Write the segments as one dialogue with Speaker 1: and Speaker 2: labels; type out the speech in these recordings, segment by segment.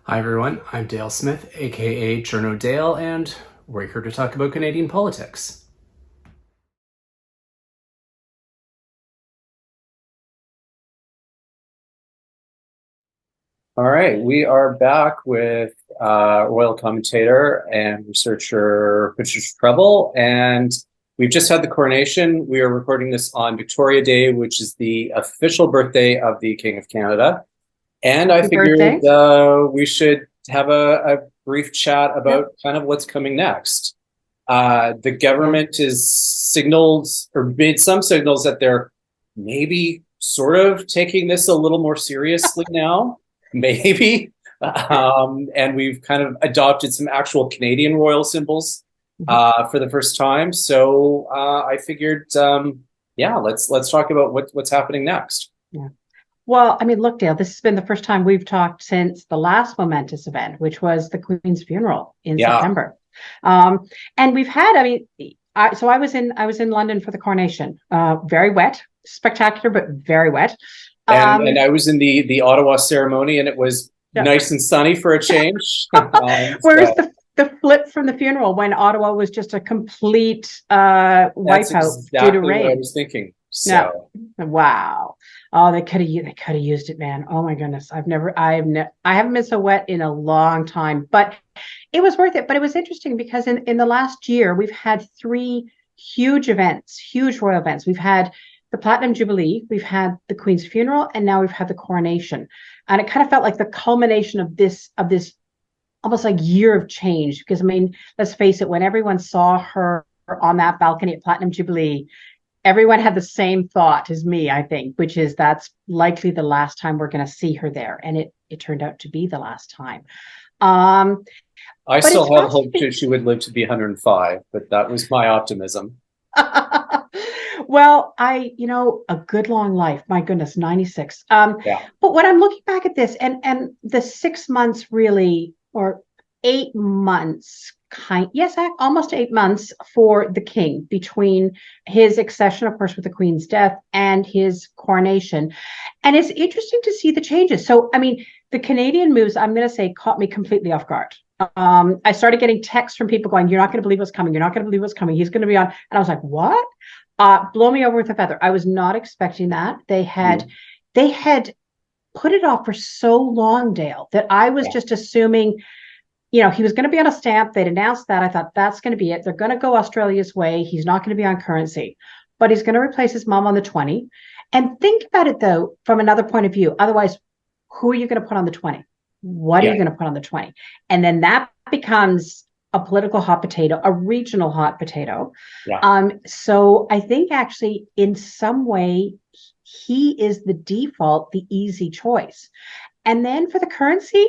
Speaker 1: Hi everyone, I'm Dale Smith, aka Journo Dale, and we're here to talk about Canadian politics.
Speaker 2: All right, we are back with royal commentator and researcher Patricia Treble, and we've just had the coronation. We are recording this on Victoria Day, which is the official birthday of the King of Canada. And I
Speaker 3: Happy
Speaker 2: figured
Speaker 3: birthday.
Speaker 2: we should have a brief chat
Speaker 3: Yep.
Speaker 2: about kind of what's coming next. The
Speaker 3: Yeah.
Speaker 2: government has signaled or made some signals that they're maybe sort of taking this a little more seriously now, maybe. And we've kind of adopted some actual Canadian royal symbols
Speaker 3: Mhm.
Speaker 2: for the first time. So I figured, yeah, let's talk about what's happening next.
Speaker 3: Yeah. Well, I mean, look, Dale, this has been the first time we've talked since the last momentous event, which was the Queen's funeral in
Speaker 2: Yeah,
Speaker 3: September. Um, and we've had, I mean, I was in London for the coronation. Very wet, spectacular, but very wet.
Speaker 2: and
Speaker 3: Um,
Speaker 2: I was in the Ottawa ceremony, and it was
Speaker 3: yeah.
Speaker 2: nice and sunny for a change.
Speaker 3: Whereas
Speaker 2: So.
Speaker 3: the flip from the funeral when Ottawa was just a complete
Speaker 2: That's
Speaker 3: wipeout due to
Speaker 2: exactly what I
Speaker 3: rain.
Speaker 2: was thinking.
Speaker 3: Yeah.
Speaker 2: So,
Speaker 3: Wow. Oh, they could have used it, man. Oh my goodness. I haven't been so wet in a long time, but it was worth it. But it was interesting because in the last year, we've had three huge events, huge royal events. We've had the Platinum Jubilee, we've had the Queen's funeral, and now we've had the coronation. And it kind of felt like the culmination of this almost like year of change. Because I mean, let's face it, when everyone saw her on that balcony at Platinum Jubilee, everyone had the same thought as me, I think, which is that's likely the last time we're going to see her there. And it turned out to be the last time. Um,
Speaker 2: I
Speaker 3: but
Speaker 2: still
Speaker 3: it's
Speaker 2: have hope
Speaker 3: fascinating.
Speaker 2: she would live to be 105, but that was my optimism.
Speaker 3: Well, a good long life. My goodness, 96.
Speaker 2: Yeah.
Speaker 3: But when I'm looking back at this and the 6 months really, or 8 months, yes, almost 8 months for the king between his accession, of course, with the queen's death and his coronation. And it's interesting to see the changes. So, I mean, the Canadian moves, I'm going to say, caught me completely off guard. I started getting texts from people going, "You're not going to believe what's coming. You're not going to believe what's coming. He's going to be on." And I was like, "What?" Blow me over with a feather. I was not expecting that. They had
Speaker 2: Mhm.
Speaker 3: they had put it off for so long, Dale, that I was
Speaker 2: Yeah.
Speaker 3: just assuming, he was going to be on a stamp. They'd announced that. I thought that's going to be it. They're going to go Australia's way. He's not going to be on currency, but he's going to replace his mom on the 20. And think about it though, from another point of view. Otherwise, who are you going to put on the 20? What are
Speaker 2: Yeah.
Speaker 3: you going to put on the 20? And then that becomes a political hot potato, a regional hot potato.
Speaker 2: Yeah.
Speaker 3: So I think actually, in some way, he is the default, the easy choice. And then for the currency,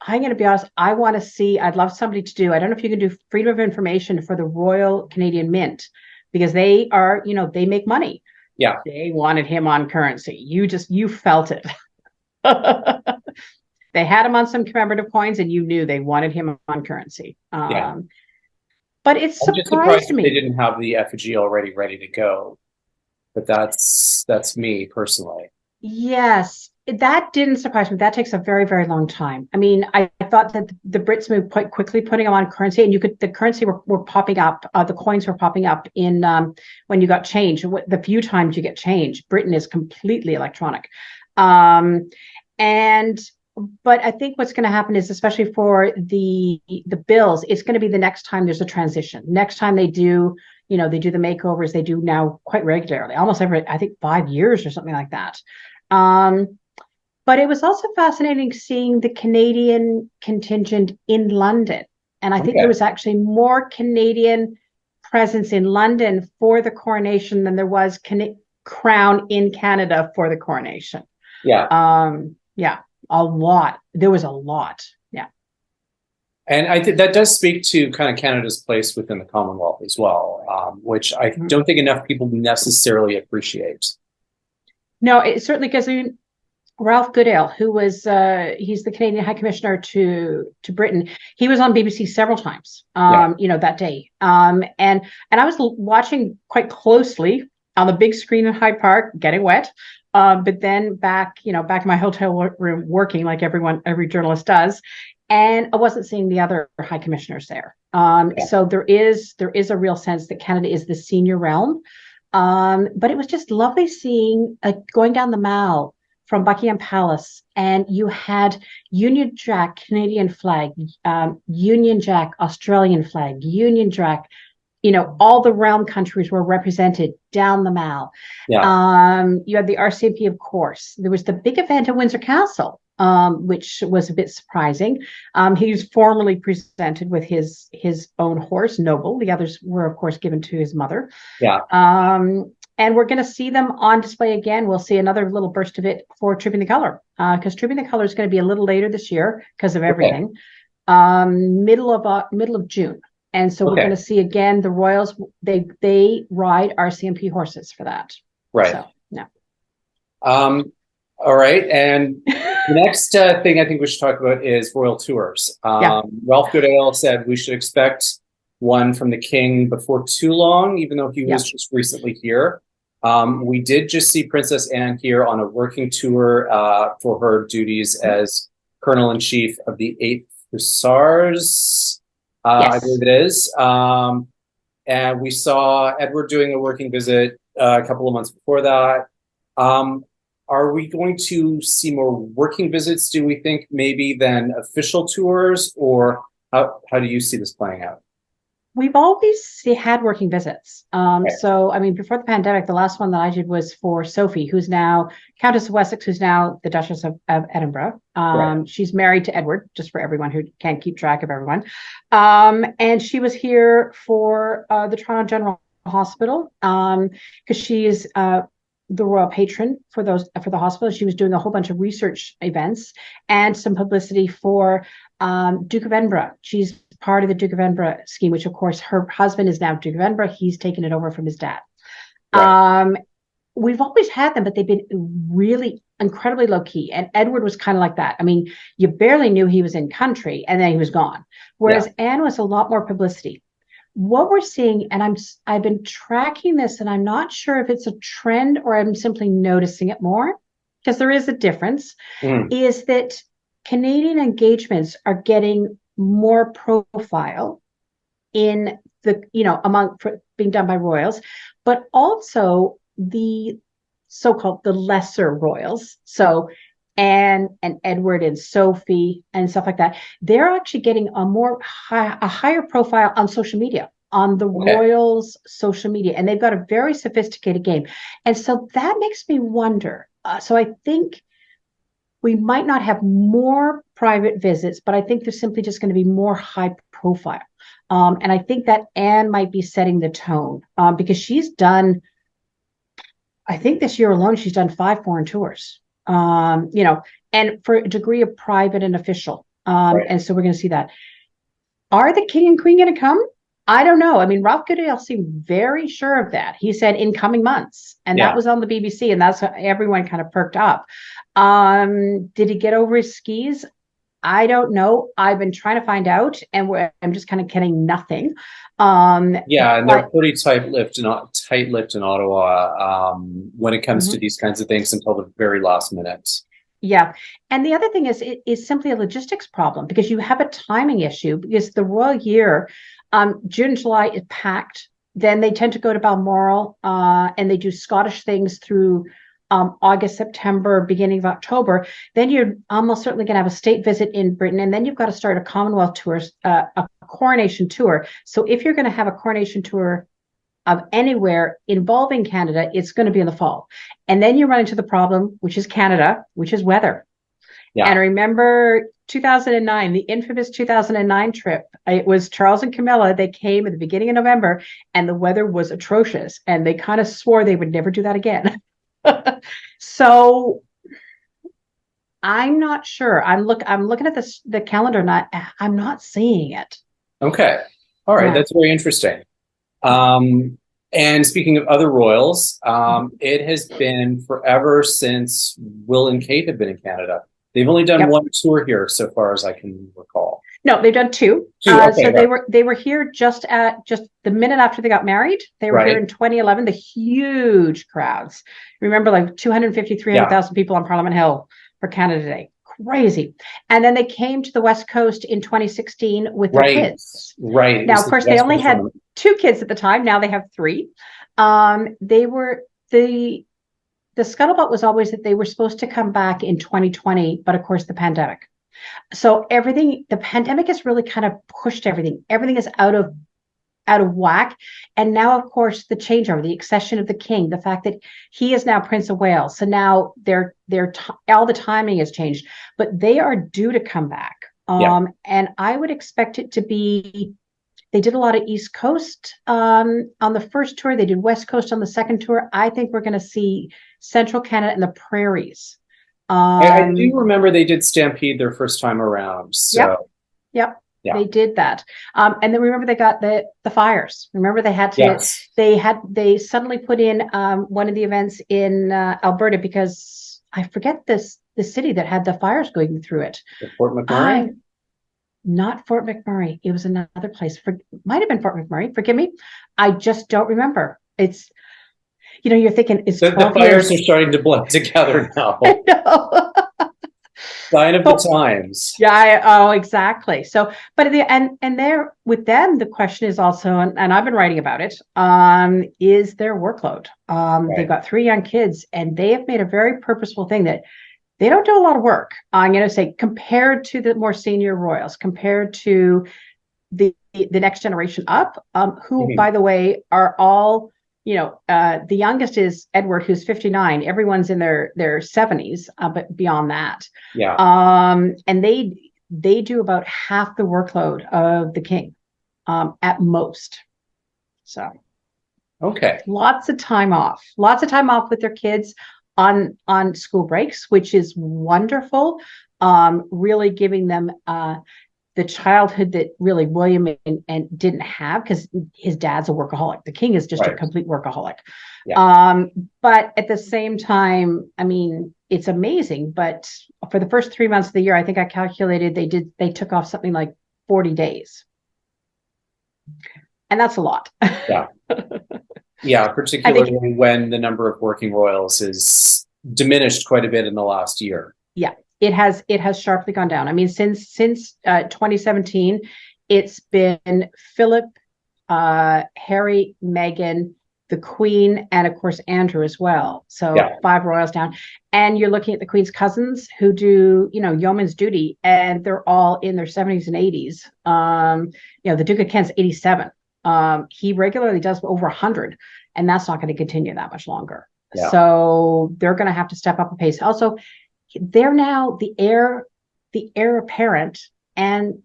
Speaker 3: I'm going to be honest, I'd love somebody to do, I don't know if you can do freedom of information for the Royal Canadian Mint, because they are, they make money.
Speaker 2: Yeah.
Speaker 3: They wanted him on currency. You felt it. They had him on some commemorative coins and you knew they wanted him on currency.
Speaker 2: Yeah.
Speaker 3: But it
Speaker 2: I'm just surprised
Speaker 3: surprised
Speaker 2: that they
Speaker 3: me.
Speaker 2: didn't have the effigy already ready to go. But that's me personally.
Speaker 3: Yes, that didn't surprise me. That takes a very, very long time. I mean, I thought that the Brits moved quite quickly putting them on currency, and the currency were popping up, the coins were popping up in when you got change. The few times you get change, Britain is completely electronic. Um, and but I think what's going to happen is, especially for the bills, it's going to be the next time there's a transition. Next time they do the makeovers. They do now quite regularly, almost every, I think, 5 years or something like that. Um, but it was also fascinating seeing the Canadian contingent in London. And I think there
Speaker 2: Okay.
Speaker 3: was actually more Canadian presence in London for the coronation than there was Crown in Canada for the coronation.
Speaker 2: Yeah.
Speaker 3: Yeah, a lot. There was a lot. Yeah.
Speaker 2: And I think that does speak to kind of Canada's place within the Commonwealth as well, which I
Speaker 3: Mhm.
Speaker 2: don't think enough people necessarily appreciate.
Speaker 3: No, it certainly because Ralph Goodale, who was he's the Canadian High Commissioner to Britain. He was on BBC several times,
Speaker 2: Yeah.
Speaker 3: that day. And I was watching quite closely on the big screen in Hyde Park, getting wet. But then back in my hotel room working like every journalist does, and I wasn't seeing the other high commissioners there. So there is a real sense that Canada is the senior realm. But it was just lovely seeing going down the Mall from Buckingham Palace, and you had Union Jack Canadian flag, Union Jack Australian flag, Union Jack. All the realm countries were represented down the Mall.
Speaker 2: Yeah.
Speaker 3: You had the RCMP, of course. There was the big event at Windsor Castle, which was a bit surprising. He was formally presented with his own horse, Noble. The others were, of course, given to his mother.
Speaker 2: Yeah.
Speaker 3: And we're going to see them on display again. We'll see another little burst of it for Tripping the Color, because Tripping the Color is going to be a little later this year because of everything. Middle of June. And so we're going to see again the Royals. They ride RCMP horses for that.
Speaker 2: Right.
Speaker 3: So, yeah.
Speaker 2: All right. And the next thing I think we should talk about is royal tours. Ralph Goodale said we should expect one from the King before too long, even though he was just recently here. We did just see Princess Anne here on a working tour for her duties as Colonel-in-Chief of the 8th Hussars. I believe it is. And we saw Edward doing a working visit a couple of months before that. Are we going to see more working visits, do we think, maybe, than official tours? Or how do you see this playing out?
Speaker 3: We've always had working visits. So, I mean, before the pandemic, the last one that I did was for Sophie, who's now Countess of Wessex, who's now the Duchess of Edinburgh. She's married to Edward, just for everyone who can't keep track of everyone. And she was here for the Toronto General Hospital because she is the royal patron for the hospital. She was doing a whole bunch of research events and some publicity for Duke of Edinburgh. She's part of the Duke of Edinburgh scheme, which of course her husband is now Duke of Edinburgh. He's taken it over from his dad. We've always had them, but they've been really incredibly low key. And Edward was kind of like that. I mean, you barely knew he was in country and then he was gone. Whereas Anne was a lot more publicity. What we're seeing, and I've been tracking this, and I'm not sure if it's a trend or I'm simply noticing it more, because there is a difference, is that Canadian engagements are getting more profile in the, being done by royals, but also the so-called the lesser royals. So Anne and Edward and Sophie and stuff like that, they're actually getting a higher profile on social media, on the royals' social media, and they've got a very sophisticated game. And so that makes me wonder. So I think we might not have more private visits, but I think there's simply just going to be more high profile. And I think that Anne might be setting the tone because she's done, I think this year alone, she's done 5 foreign tours, and for a degree of private and official. And so we're going to see that. Are the King and Queen going to come? I don't know. I mean, Ralph Goodale seemed very sure of that. He said in coming months, and that was on the BBC, and that's how everyone kind of perked up. Did he get over his skis? I don't know. I've been trying to find out, and I'm just kind of getting nothing.
Speaker 2: And they're pretty tight-lipped in Ottawa when it comes to these kinds of things until the very last minute.
Speaker 3: Yeah. And the other thing is, it is simply a logistics problem because you have a timing issue because the royal year, June and July is packed. Then they tend to go to Balmoral and they do Scottish things through August, September, beginning of October. Then you're almost certainly going to have a state visit in Britain. And then you've got to start a Commonwealth tour, a coronation tour. So if you're going to have a coronation tour of anywhere involving Canada, it's going to be in the fall. And then you run into the problem, which is Canada, which is weather. And I remember 2009, the infamous 2009 trip. It was Charles and Camilla. They came at the beginning of November and the weather was atrocious. And they kind of swore they would never do that again. So I'm not sure. I'm looking at the calendar and I'm not seeing it.
Speaker 2: Okay. All right. That's very interesting. And speaking of other royals, it has been forever since Will and Kate have been in Canada. They've only done one tour here so far as I can recall.
Speaker 3: No, they've done two.
Speaker 2: Okay,
Speaker 3: So
Speaker 2: right.
Speaker 3: they were here just the minute after they got married. They were here
Speaker 2: Right.
Speaker 3: in 2011. The huge crowds. Remember, like 250, 300,000 people on Parliament Hill for Canada Day. Crazy. And then they came to the West Coast in 2016 with their
Speaker 2: Right.
Speaker 3: kids.
Speaker 2: Right. It
Speaker 3: Now,
Speaker 2: was
Speaker 3: of
Speaker 2: the
Speaker 3: course, they
Speaker 2: West
Speaker 3: only
Speaker 2: Coast
Speaker 3: had
Speaker 2: one.
Speaker 3: 2 kids at the time. Now they have 3. They were the scuttlebutt was always that they were supposed to come back in 2020, but of course the pandemic. So the pandemic has really kind of pushed everything. Everything is out of whack. And now, of course, the changeover, the accession of the king, the fact that he is now Prince of Wales. So now all the timing has changed, but they are due to come back.
Speaker 2: Yeah.
Speaker 3: And I would expect it to be. They did a lot of East Coast on the first tour. They did West Coast on the second tour. I think we're going to see Central Canada and the prairies.
Speaker 2: I do remember they did Stampede their first time around. So
Speaker 3: Yep.
Speaker 2: Yeah.
Speaker 3: They did that. And then remember they got the fires. Remember they had to.
Speaker 2: Yes.
Speaker 3: They suddenly put in one of the events in Alberta because I forget the city that had the fires going through it.
Speaker 2: Fort McMurray.
Speaker 3: Not Fort McMurray. It was another place. Might have been Fort McMurray. Forgive me. I just don't remember. It's, you're thinking it's
Speaker 2: The
Speaker 3: 12
Speaker 2: fires
Speaker 3: years.
Speaker 2: are starting to blend together now.
Speaker 3: I know.
Speaker 2: Sign of the times.
Speaker 3: Yeah. Exactly. So, but and there with them, the question is also, and I've been writing about it, is their workload.
Speaker 2: Right.
Speaker 3: They've got 3 young kids, and they have made a very purposeful thing that they don't do a lot of work. I'm going to say compared to the more senior royals, compared to the next generation up, who, by the way, are all, the youngest is Edward, who's 59. Everyone's in their 70s, but beyond that.
Speaker 2: Yeah.
Speaker 3: And they do about half the workload of the king, at most. So,
Speaker 2: Okay.
Speaker 3: lots of time off with their kids on school breaks, which is wonderful. Really giving them the childhood that really William and didn't have, because his dad's a workaholic. The king is just
Speaker 2: Right.
Speaker 3: a complete workaholic.
Speaker 2: Yeah.
Speaker 3: But at the same time, I mean, it's amazing. But for the first 3 months of the year, I think I calculated they took off something like 40 days. And that's a lot.
Speaker 2: Yeah. Yeah, particularly when the number of working royals is diminished quite a bit in the last year.
Speaker 3: Yeah, it has sharply gone down. I mean, since 2017, it's been Philip, Harry, Meghan, the Queen, and of course Andrew as well. So 5 royals down. And you're looking at the Queen's cousins who do, yeoman's duty, and they're all in their 70s and 80s. The Duke of Kent's 87. He regularly does over 100, and that's not going to continue that much longer. Yeah. So they're going to have to step up a pace. Also, they're now the heir apparent and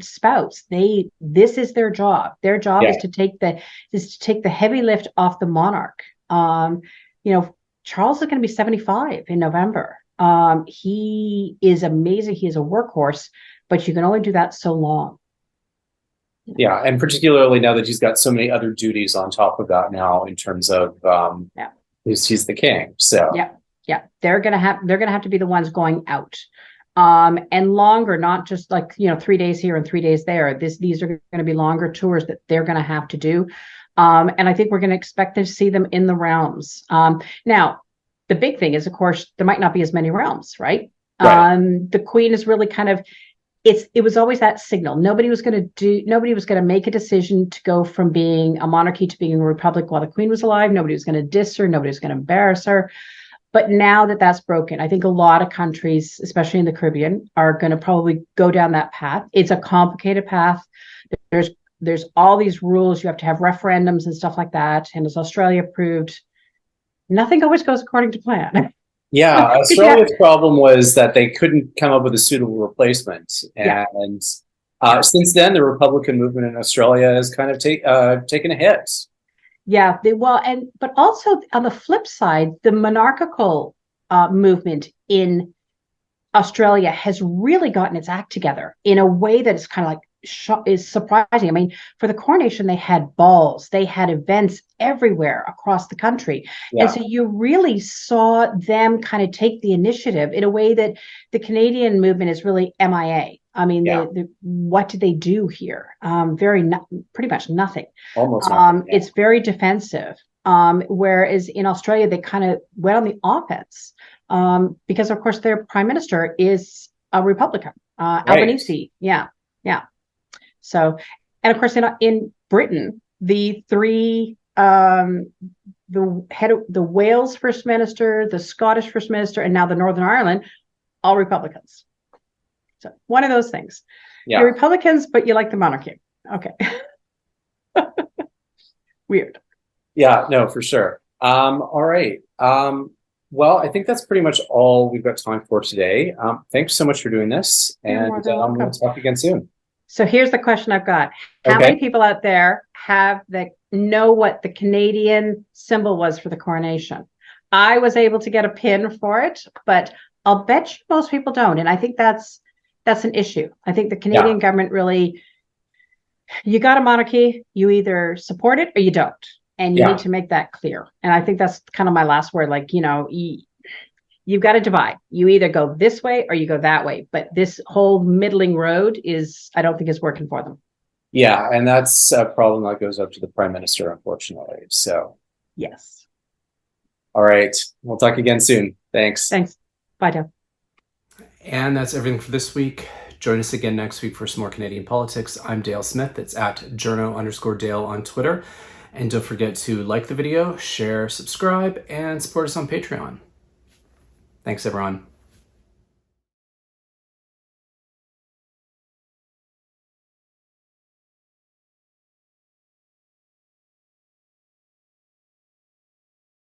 Speaker 3: spouse. This is their job. Their job is to take the heavy lift off the monarch. Charles is going to be 75 in November. He is amazing. He is a workhorse, but you can only do that so long.
Speaker 2: Yeah, and particularly now that he's got so many other duties on top of that now, in terms of he's the king. So
Speaker 3: yeah, they're gonna have to be the ones going out, and longer, not just like 3 days here and 3 days there. These are going to be longer tours that they're going to have to do, and I think we're going to expect to see them in the realms. Now, the big thing is, of course, there might not be as many realms, right? The Queen is really kind of. It was always that signal. Nobody was going to make a decision to go from being a monarchy to being a republic while the Queen was alive. Nobody was going to diss her. Nobody was going to embarrass her. But now that that's broken, I think a lot of countries, especially in the Caribbean, are going to probably go down that path. It's a complicated path. There's all these rules. You have to have referendums and stuff like that. And as Australia proved, nothing always goes according to plan.
Speaker 2: Yeah, Australia's problem was that they couldn't come up with a suitable replacement, and since then, the Republican movement in Australia has kind of taken a hit.
Speaker 3: Yeah, but also on the flip side, the monarchical movement in Australia has really gotten its act together in a way that is kind of like is surprising. I mean, for the coronation, they had balls, they had events everywhere across the country. And so you really saw them kind of take the initiative in a way that the Canadian movement is really MIA. I mean,
Speaker 2: Yeah.
Speaker 3: what did they do here? Pretty much nothing.
Speaker 2: Almost nothing. Yeah.
Speaker 3: It's very defensive. Whereas in Australia, they kind of went on the offense because, of course, their prime minister is a Republican, Albanese. Yeah, yeah. So, and of course, in Britain, the three, the Wales First Minister, the Scottish First Minister, and now the Northern Ireland, all Republicans. So one of those things.
Speaker 2: Yeah.
Speaker 3: You're Republicans, but you like the monarchy. Okay. Weird.
Speaker 2: Yeah, no, for sure. All right. Well, I think that's pretty much all we've got time for today. Thanks so much for doing this, and we'll talk again soon.
Speaker 3: So here's the question I've got. How many people out there know what the Canadian symbol was for the coronation? I was able to get a pin for it, but I'll bet you most people don't. And I think that's an issue. I think the Canadian government really, you got a monarchy, you either support it or you don't. And you need to make that clear. And I think that's kind of my last word. Like, you've got to divide. You either go this way or you go that way. But this whole middling road I don't think is working for them.
Speaker 2: Yeah, and that's a problem that goes up to the prime minister, unfortunately. So,
Speaker 3: yes.
Speaker 2: All right. We'll talk again soon. Thanks.
Speaker 3: Thanks. Bye, Dale.
Speaker 1: And that's everything for this week. Join us again next week for some more Canadian politics. I'm Dale Smith. It's at journo_Dale on Twitter. And don't forget to like the video, share, subscribe, and support us on Patreon. Thanks, everyone.